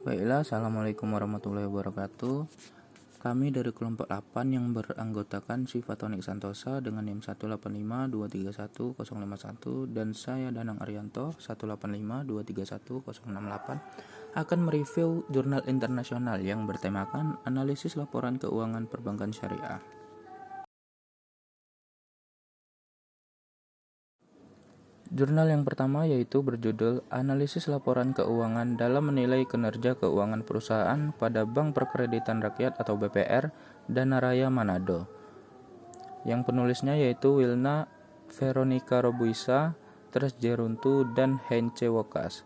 Baiklah, Assalamualaikum warahmatullahi wabarakatuh. Kami dari kelompok 8 yang beranggotakan Sifatonik Santosa dengan NIM 185231051 dan saya Danang Arianto 185231068 akan mereview jurnal internasional yang bertemakan analisis laporan keuangan perbankan syariah. Jurnal yang pertama yaitu berjudul Analisis Laporan Keuangan dalam Menilai Kinerja Keuangan Perusahaan pada Bank Perkreditan Rakyat atau BPR Danaraya Manado. Yang penulisnya yaitu Wilna Veronica Robuisa, Tresjeruntu, dan Heince Wokas.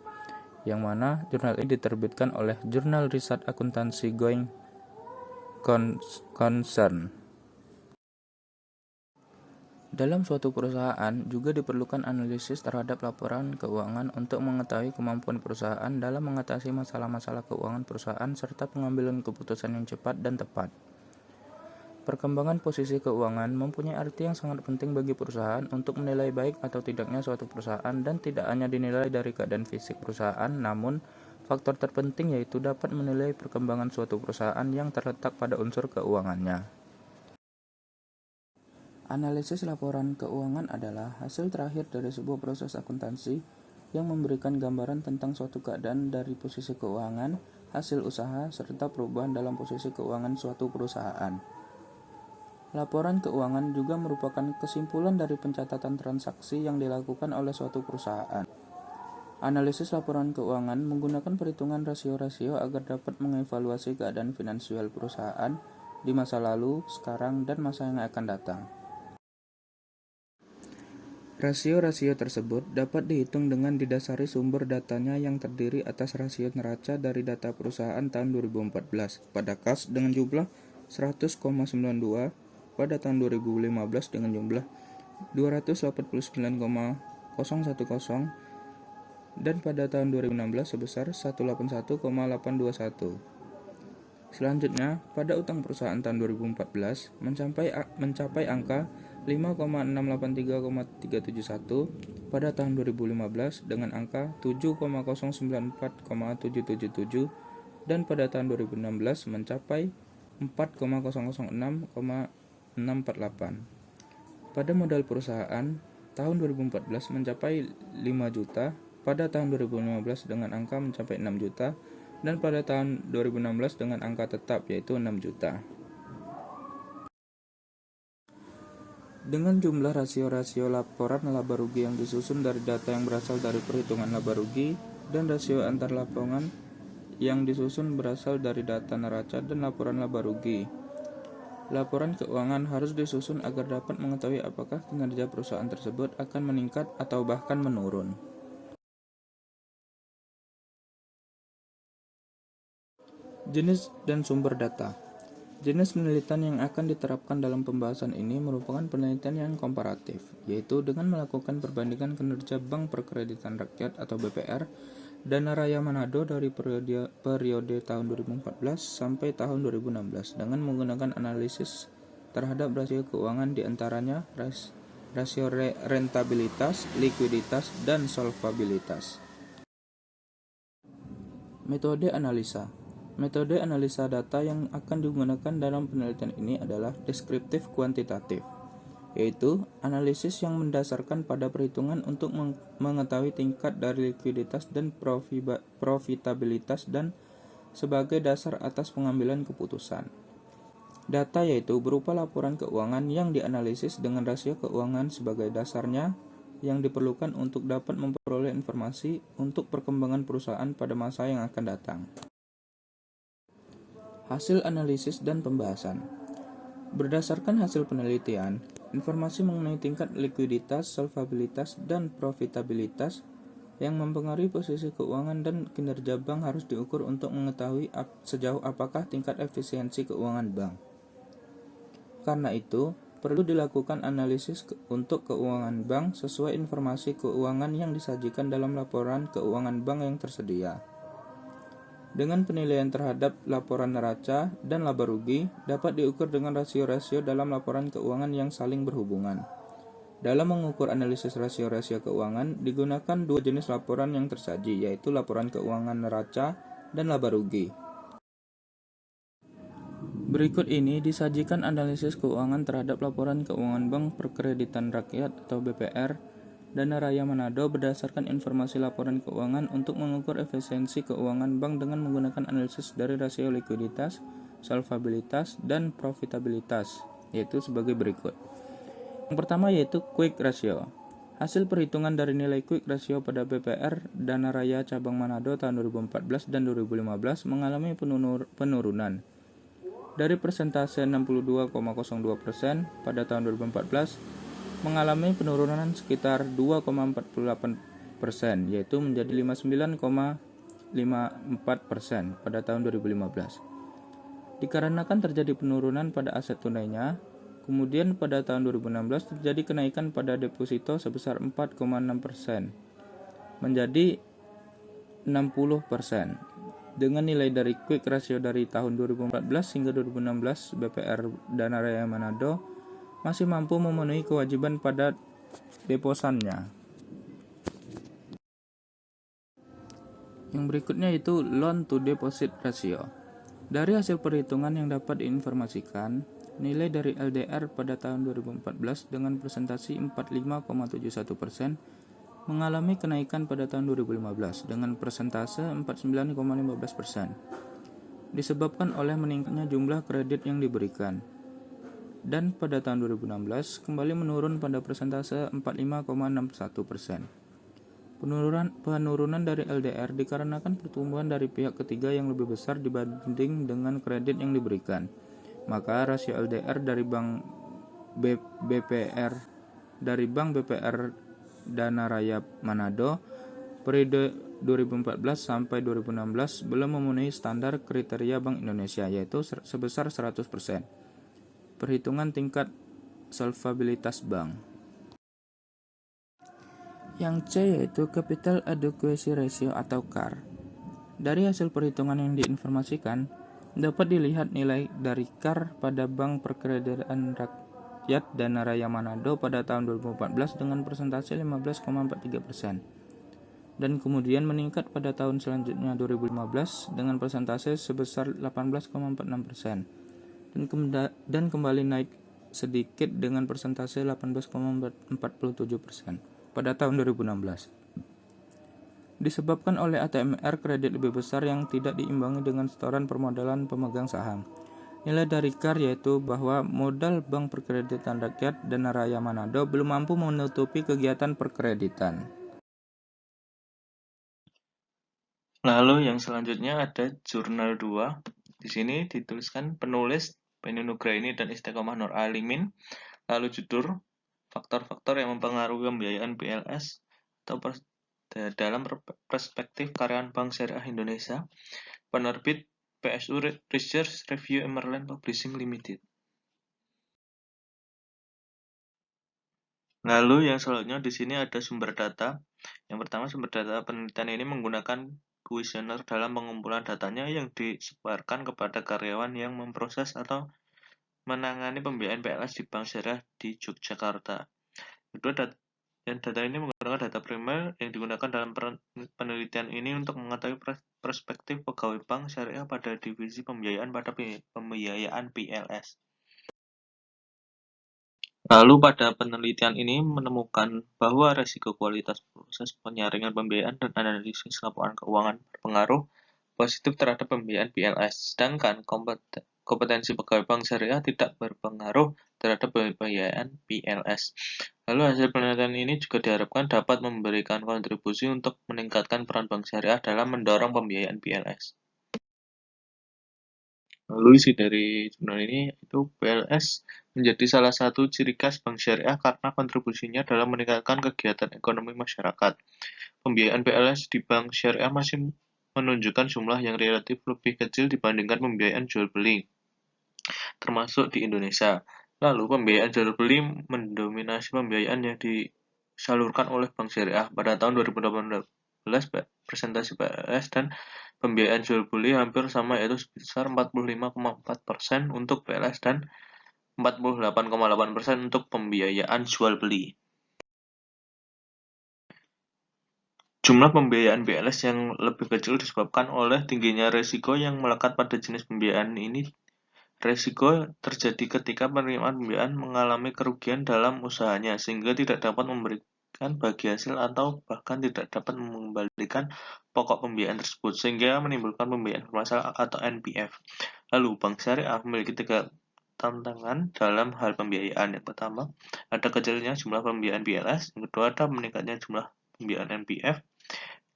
Yang mana jurnal ini diterbitkan oleh Jurnal Riset Akuntansi Going Concern. Dalam suatu perusahaan juga diperlukan analisis terhadap laporan keuangan untuk mengetahui kemampuan perusahaan dalam mengatasi masalah-masalah keuangan perusahaan serta pengambilan keputusan yang cepat dan tepat. Perkembangan posisi keuangan mempunyai arti yang sangat penting bagi perusahaan untuk menilai baik atau tidaknya suatu perusahaan dan tidak hanya dinilai dari keadaan fisik perusahaan, namun faktor terpenting yaitu dapat menilai perkembangan suatu perusahaan yang terletak pada unsur keuangannya. Analisis laporan keuangan adalah hasil terakhir dari sebuah proses akuntansi yang memberikan gambaran tentang suatu keadaan dari posisi keuangan, hasil usaha, serta perubahan dalam posisi keuangan suatu perusahaan. Laporan keuangan juga merupakan kesimpulan dari pencatatan transaksi yang dilakukan oleh suatu perusahaan. Analisis laporan keuangan menggunakan perhitungan rasio-rasio agar dapat mengevaluasi keadaan finansial perusahaan di masa lalu, sekarang, dan masa yang akan datang. Rasio-rasio tersebut dapat dihitung dengan didasari sumber datanya yang terdiri atas rasio neraca dari data perusahaan tahun 2014 pada kas dengan jumlah 100,92, pada tahun 2015 dengan jumlah 289,010, dan pada tahun 2016 sebesar 181,821. Selanjutnya, pada utang perusahaan tahun 2014 mencapai angka 5,683,371 pada tahun 2015 dengan angka 7,094,777 dan pada tahun 2016 mencapai 4,006,648. Pada modal perusahaan tahun 2014 mencapai 5 juta, pada tahun 2015 dengan angka mencapai 6 juta dan pada tahun 2016 dengan angka tetap yaitu 6 juta. Dengan jumlah rasio-rasio laporan laba rugi yang disusun dari data yang berasal dari perhitungan laba rugi dan rasio antar laporan yang disusun berasal dari data neraca dan laporan laba rugi. Laporan keuangan harus disusun agar dapat mengetahui apakah kinerja perusahaan tersebut akan meningkat atau bahkan menurun. Jenis dan sumber data. Jenis penelitian yang akan diterapkan dalam pembahasan ini merupakan penelitian yang komparatif, yaitu dengan melakukan perbandingan kinerja Bank Perkreditan Rakyat atau BPR Danaraya Manado dari periode tahun 2014 sampai tahun 2016 dengan menggunakan analisis terhadap rasio keuangan diantaranya rasio rentabilitas, likuiditas, dan solvabilitas. Metode analisa. Metode analisa data yang akan digunakan dalam penelitian ini adalah deskriptif kuantitatif, yaitu analisis yang mendasarkan pada perhitungan untuk mengetahui tingkat dari likuiditas dan profitabilitas dan sebagai dasar atas pengambilan keputusan. Data yaitu berupa laporan keuangan yang dianalisis dengan rasio keuangan sebagai dasarnya yang diperlukan untuk dapat memperoleh informasi untuk perkembangan perusahaan pada masa yang akan datang. Hasil analisis dan pembahasan. Berdasarkan hasil penelitian, informasi mengenai tingkat likuiditas, solvabilitas, dan profitabilitas yang mempengaruhi posisi keuangan dan kinerja bank harus diukur untuk mengetahui sejauh apakah tingkat efisiensi keuangan bank. Karena itu, perlu dilakukan analisis untuk keuangan bank sesuai informasi keuangan yang disajikan dalam laporan keuangan bank yang tersedia. Dengan penilaian terhadap laporan neraca dan laba rugi dapat diukur dengan rasio-rasio dalam laporan keuangan yang saling berhubungan. Dalam mengukur analisis rasio-rasio keuangan digunakan dua jenis laporan yang tersaji, yaitu laporan keuangan neraca dan laba rugi. Berikut ini disajikan analisis keuangan terhadap laporan keuangan Bank Perkreditan Rakyat atau BPR Dana Raya Manado berdasarkan informasi laporan keuangan untuk mengukur efisiensi keuangan bank dengan menggunakan analisis dari rasio likuiditas, solvabilitas, dan profitabilitas, yaitu sebagai berikut. Yang pertama yaitu quick ratio. Hasil perhitungan dari nilai quick ratio pada BPR Dana Raya Cabang Manado tahun 2014 dan 2015 mengalami penurunan dari persentase 62,02% pada tahun 2014 mengalami penurunan sekitar 2,48%, yaitu menjadi 59,54% pada tahun 2015. Dikarenakan terjadi penurunan pada aset tunainya, kemudian pada tahun 2016 terjadi kenaikan pada deposito sebesar 4,6% menjadi 60%. Dengan nilai dari quick ratio dari tahun 2014 hingga 2016, BPR Dana Raya Manado masih mampu memenuhi kewajiban pada deposannya. Yang berikutnya itu loan to deposit ratio. Dari hasil perhitungan yang dapat diinformasikan, nilai dari LDR pada tahun 2014 dengan presentasi 45,71% mengalami kenaikan pada tahun 2015 dengan persentase 49,15%, disebabkan oleh meningkatnya jumlah kredit yang diberikan. Dan pada tahun 2016 kembali menurun pada persentase 45,61%. Penurunan dari LDR dikarenakan pertumbuhan dari pihak ketiga yang lebih besar dibanding dengan kredit yang diberikan. Maka rasio LDR dari Bank BPR Dana Raya Manado periode 2014 sampai 2016 belum memenuhi standar kriteria Bank Indonesia, yaitu sebesar 100%. Perhitungan tingkat solvabilitas bank. Yang C yaitu Capital Adequacy Ratio atau CAR. Dari hasil perhitungan yang diinformasikan, dapat dilihat nilai dari CAR pada Bank Perkreditan Rakyat Dana Raya Manado pada tahun 2014 dengan persentase 15,43% dan kemudian meningkat pada tahun selanjutnya 2015 dengan persentase sebesar 18,46% dan kembali naik sedikit dengan persentase 18,47% pada tahun 2016. Disebabkan oleh ATMR kredit lebih besar yang tidak diimbangi dengan setoran permodalan pemegang saham. Nilai dari CAR yaitu bahwa modal Bank Perkreditan Rakyat Dana Raya Manado belum mampu menutupi kegiatan perkreditan. Lalu yang selanjutnya ada jurnal 2. Di sini dituliskan penulis Penny Nugraini dan Istiqomah Nur Alimin. Lalu judul faktor-faktor yang mempengaruhi pembiayaan PLS atau dalam perspektif karyawan Bank Syariah Indonesia. Penerbit PSU Research Review Emerald Publishing Limited. Lalu yang selanjutnya di sini ada sumber data. Yang pertama, sumber data penelitian ini menggunakan kuesioner dalam pengumpulan datanya yang disebarkan kepada karyawan yang memproses atau menangani pembiayaan PLS di Bank Syariah di Yogyakarta. Kedua, data ini menggunakan data primer yang digunakan dalam penelitian ini untuk mengetahui perspektif pegawai Bank Syariah pada divisi pembiayaan pada pembiayaan PLS. Lalu pada penelitian ini menemukan bahwa resiko kualitas proses penyaringan pembiayaan dan analisis laporan keuangan berpengaruh positif terhadap pembiayaan PLS, sedangkan kompetensi pegawai Bank Syariah tidak berpengaruh terhadap pembiayaan PLS. Lalu hasil penelitian ini juga diharapkan dapat memberikan kontribusi untuk meningkatkan peran Bank Syariah dalam mendorong pembiayaan PLS. Lalu isi dari jurnal ini itu PLS menjadi salah satu ciri khas Bank Syariah karena kontribusinya dalam meningkatkan kegiatan ekonomi masyarakat. Pembiayaan PLS di Bank Syariah masih menunjukkan jumlah yang relatif lebih kecil dibandingkan pembiayaan jual beli, termasuk di Indonesia. Lalu pembiayaan jual beli mendominasi pembiayaan yang disalurkan oleh Bank Syariah. Pada tahun 2018, presentasi PLS dan pembiayaan jual beli hampir sama, yaitu sebesar 45,4% untuk PLS dan 48,8% untuk pembiayaan jual beli. Jumlah pembiayaan BLS yang lebih kecil disebabkan oleh tingginya resiko yang melekat pada jenis pembiayaan ini. Resiko terjadi ketika penerimaan pembiayaan mengalami kerugian dalam usahanya sehingga tidak dapat memberikan bagi hasil atau bahkan tidak dapat mengembalikan pokok pembiayaan tersebut sehingga menimbulkan pembiayaan bermasalah atau NPF. Lalu bank syariah memiliki 3 tantangan dalam hal pembiayaan. Yang pertama, ada kecilnya jumlah pembiayaan BLS, yang kedua ada meningkatnya jumlah pembiayaan NPF,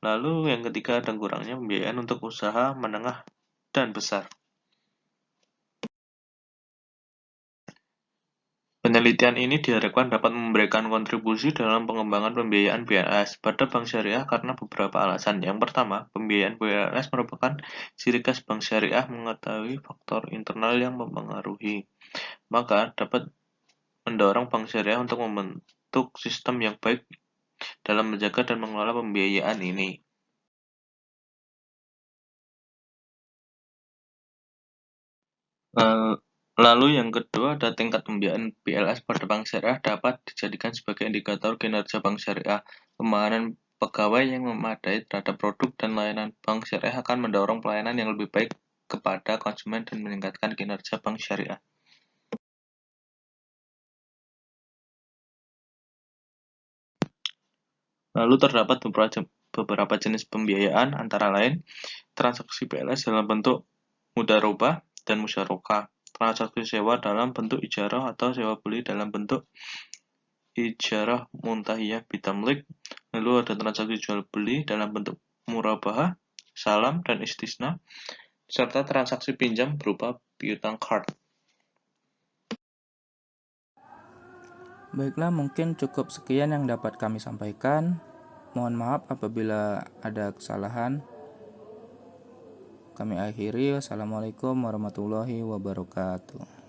lalu yang ketiga ada kurangnya pembiayaan untuk usaha menengah dan besar. Penelitian ini diharapkan dapat memberikan kontribusi dalam pengembangan pembiayaan BLS pada bank syariah karena beberapa alasan. Yang pertama, pembiayaan BLS merupakan ciri khas bank syariah mengetahui faktor internal yang mempengaruhi, maka dapat mendorong bank syariah untuk membentuk sistem yang baik dalam menjaga dan mengelola pembiayaan ini. Lalu yang kedua ada tingkat pembiayaan BLS pada bank syariah dapat dijadikan sebagai indikator kinerja bank syariah. Pembangunan pegawai yang memadai terhadap produk dan layanan bank syariah akan mendorong pelayanan yang lebih baik kepada konsumen dan meningkatkan kinerja bank syariah. Lalu terdapat beberapa jenis pembiayaan antara lain transaksi BLS dalam bentuk mudharabah dan musyarakah, transaksi sewa dalam bentuk ijarah atau sewa beli dalam bentuk ijarah muntahiyah bitamlik, lalu ada transaksi jual beli dalam bentuk murabahah, salam, dan istisna, serta transaksi pinjam berupa piutang card. Baiklah, mungkin cukup sekian yang dapat kami sampaikan. Mohon maaf apabila ada kesalahan. Kami akhiri. Wassalamualaikum warahmatullahi wabarakatuh.